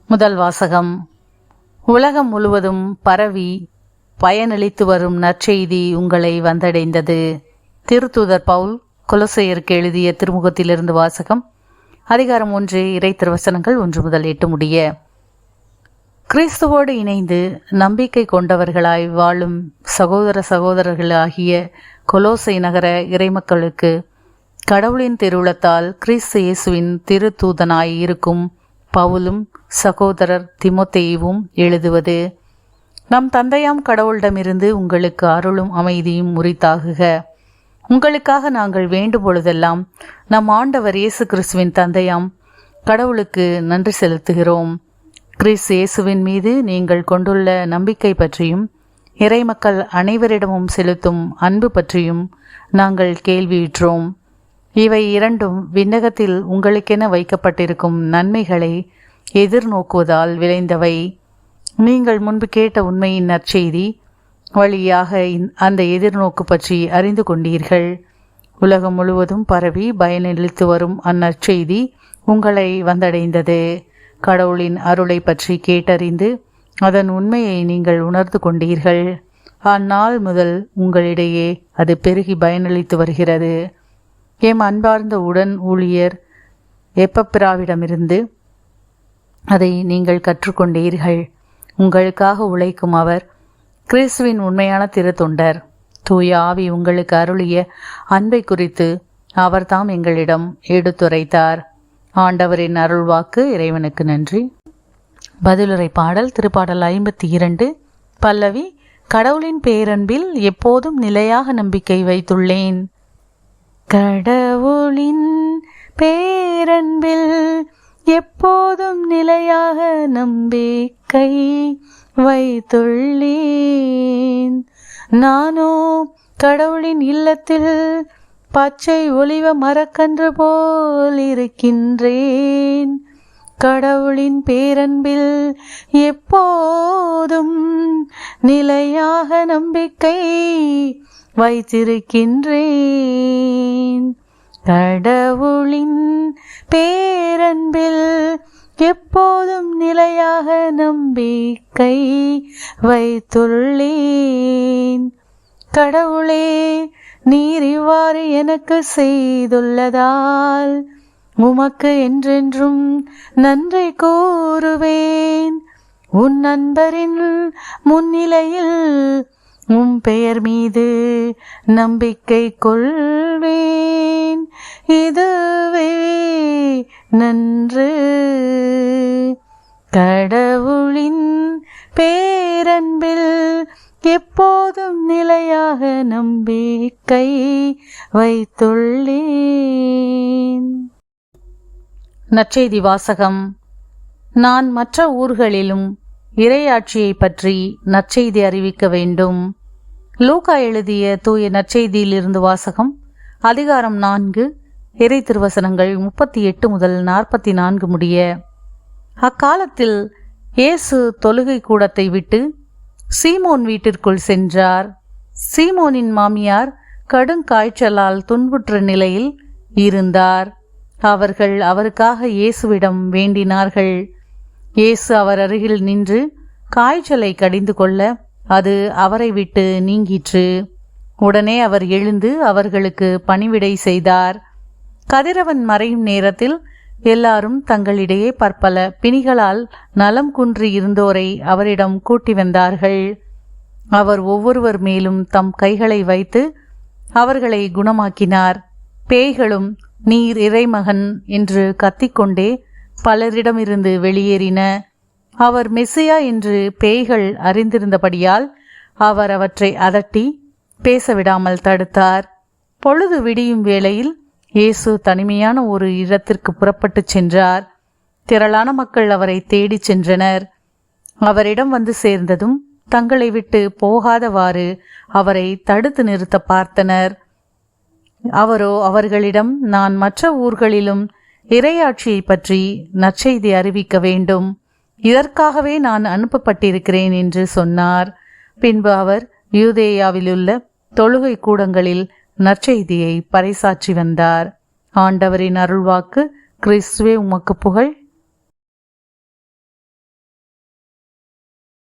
முதல் வாசகம். உலகம் முழுவதும் பரவி பயனளித்து வரும் நற்செய்தி உங்களை வந்தடைந்தது. திருத்தூதர் பவுல் கொலோசையருக்கு எழுதிய திருமுகத்திலிருந்து வாசகம். அதிகாரம் 1, இறை திருவசனங்கள் 1 முதல் 8 முடிய. கிறிஸ்துவோடு இணைந்து நம்பிக்கை கொண்டவர்களாய் வாழும் சகோதர சகோதரர்களாகிய கொலோசை நகர இறைமக்களுக்கு கடவுளின் திருவுளத்தால் கிறிஸ்து இயேசுவின் திருத்தூதனாய் இருக்கும் பவுலும் சகோதரர் திமோத்தேயுவும் எழுதுவது. நம் தந்தையாம் கடவுளிடமிருந்து உங்களுக்கு அருளும் அமைதியும் உரித்தாகுக. உங்களுக்காக நாங்கள் வேண்டும் பொழுதெல்லாம் நம் ஆண்டவர் இயேசு கிறிஸ்துவின் தந்தையாம் கடவுளுக்கு நன்றி செலுத்துகிறோம். கிறிஸ்து இயேசுவின் மீது நீங்கள் கொண்டுள்ள நம்பிக்கை பற்றியும் இறைமக்கள் அனைவரிடமும் செலுத்தும் அன்பு பற்றியும் நாங்கள் கேள்வியுற்றோம். இவை இரண்டும் விண்ணகத்தில் உங்களுக்கென வைக்கப்பட்டிருக்கும் நன்மைகளை எதிர்நோக்குவதால் விளைந்தவை. நீங்கள் முன்பு கேட்ட உண்மையின் நற்செய்தி வழியாக அந்த எதிர்நோக்கு பற்றி அறிந்து கொண்டீர்கள். உலகம் முழுவதும் பரவி பயனளித்து வரும் அந்நற்செய்தி உங்களை வந்தடைந்தது. கடவுளின் அருளை பற்றி கேட்டறிந்து அதன் உண்மையை நீங்கள் உணர்ந்து கொண்டீர்கள். அந்நாள் முதல் உங்களிடையே அது பெருகி பயனளித்து வருகிறது. எம் அன்பார்ந்த உடன் ஊழியர் எப்பப்பிராவிடமிருந்து அதை நீங்கள் கற்றுக்கொண்டீர்கள். உங்களுக்காக உழைக்கும் அவர் கிறிஸ்துவின் உண்மையான திருத்தொண்டர். தூய ஆவி உங்களுக்கு அருளிய அன்பை குறித்து அவர்தாம் எங்களிடம் எடுத்துரைத்தார். ஆண்டவரின் அருள்வாக்கு. இறைவனுக்கு நன்றி. பதிலுரை பாடல். திருப்பாடல் 52. பல்லவி. கடவுளின் பேரன்பில் எப்போதும் நிலையாக நம்பிக்கை வைத்துள்ளேன். கடவுளின் பேரன்பில் எப்போதும் நிலையாக நம்பிக்கை வைத்துள்ளேன். நானோ கடவுளின் இல்லத்தில் பச்சை ஒலிவ மரக்கன்று போல் இருக்கின்றேன். கடவுளின் பேரன்பில் எப்போதும் நிலையாக நம்பிக்கை வைத்திருக்கின்றேன். கடவுளின் பேரன்பில் எப்போதும் நிலையாக நம்பிக்கை வைத்துள்ளேன். கடவுளே, நீர் இவ்வாறு எனக்கு செய்துள்ளதால் உமக்கு என்றென்றும் நன்றி கூறுவேன். உன் நண்பரின் முன்னிலையில் உம் பெயர் மீது நம்பிக்கை கொள்வேன். இதுவே நன்று. கடவுளின் பேரன்பில் எப்போதும் நிலையாக நம்பிக்கை வைத்துள்ளேன். நற்செய்தி வாசகம். நான் மற்ற ஊர்களிலும் இறையாட்சியை பற்றி நற்செய்தி அறிவிக்க வேண்டும். லூக்கா எழுதிய தூய நற்செய்தியிலிருந்து வாசகம். அதிகாரம் 4, இறை திருவசனங்கள் 38 முதல் 44 முடிய. அக்காலத்தில் இயேசு தொழுகை கூடத்தை விட்டு சீமோன் வீட்டிற்குள் சென்றார். சீமோனின் மாமியார் கடுங்காய்ச்சலால் துன்புற்ற நிலையில் இருந்தார். அவர்கள் அவருக்காக இயேசுவிடம் வேண்டினார்கள். இயேசு அவர் அருகில் நின்று காய்ச்சலை கடிந்து கொள்ள அது அவரை விட்டு நீங்கிற்று. உடனே அவர் எழுந்து அவர்களுக்கு பணிவிடை செய்தார். கதிரவன் மறையும் நேரத்தில் எல்லாரும் தங்களிடையே பற்பல பிணிகளால் நலம் குன்றி இருந்தோரை அவரிடம் கூட்டி வந்தார்கள். அவர் ஒவ்வொருவர் மேலும் தம் கைகளை வைத்து அவர்களை குணமாக்கினார். பேய்களும் நீர் இறைமகன் என்று கத்திக்கொண்டே பலரிடமிருந்து வெளியேறின. அவர் மெசியா என்று பேய்கள் அறிந்திருந்தபடியால் அவர் அவற்றை அதட்டி பேசவிடாமல் தடுத்தார். பொழுது விடியும் வேளையில் இயேசு தனிமையான ஒரு இடத்திற்கு புறப்பட்டு சென்றார். திரளான மக்கள் அவரை தேடிச் சென்றனர். அவரிடம் வந்து சேர்ந்ததும் தங்களை விட்டு போகாதவாறு அவரை தடுத்து நிறுத்த பார்த்தனர். அவரோ அவர்களிடம், நான் மற்ற ஊர்களிலும் இறையாட்சியை பற்றி நற்செய்தி அறிவிக்க வேண்டும், இதற்காகவே நான் அனுப்பப்பட்டிருக்கிறேன் என்று சொன்னார். பின்பு அவர் யூதேயாவிலுள்ள தொழுகை கூடங்களில் நற்செய்தியை பறைசாற்றி வந்தார். ஆண்டவரின் அருள்வாக்கு. கிறிஸ்துவே உமக்கு புகழ்.